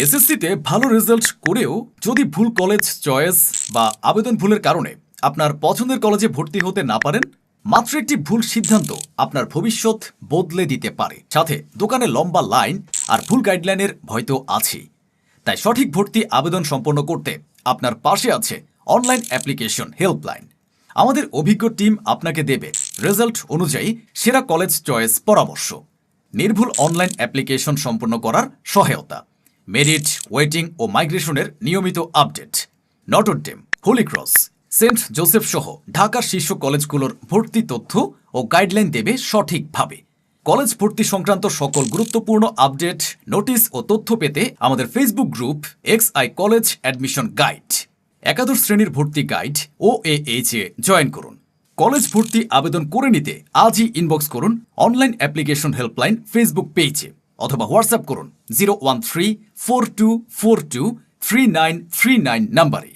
এসএসসিতে ভালো রেজাল্ট করেও যদি ভুল কলেজ চয়েস বা আবেদন ভুলের কারণে আপনার পছন্দের কলেজে ভর্তি হতে না পারেন, মাত্র একটি ভুল সিদ্ধান্ত আপনার ভবিষ্যৎ বদলে দিতে পারে। সাথে দোকানে লম্বা লাইন আর ভুল গাইডলাইনের ভয় তো আছেই। তাই সঠিক ভর্তি আবেদন সম্পন্ন করতে আপনার পাশে আছে অনলাইন অ্যাপ্লিকেশন হেল্পলাইন। আমাদের অভিজ্ঞ টিম আপনাকে দেবে রেজাল্ট অনুযায়ী সেরা কলেজ চয়েস পরামর্শ, নির্ভুল অনলাইন অ্যাপ্লিকেশন সম্পন্ন করার সহায়তা, মেরিট, ওয়েটিং ও মাইগ্রেশনের নিয়মিত update. Notre Dame, Holy Cross, Saint Joseph সহ ঢাকার শীর্ষ কলেজগুলোর ভর্তি তথ্য ও গাইডলাইন দেবে সঠিকভাবে। কলেজ ভর্তি সংক্রান্ত সকল গুরুত্বপূর্ণ আপডেট, নোটিশ ও তথ্য পেতে আমাদের Facebook group XI college admission guide, একাদশ শ্রেণীর ভর্তি গাইড OAH এ জয়েন করুন। কলেজ ভর্তি আবেদন করে নিতে আজই ইনবক্স করুন অনলাইন অ্যাপ্লিকেশন হেল্পলাইন ফেসবুক পেজে অথবা হোয়াটসঅ্যাপ করুন 01342423939 নাম্বারে।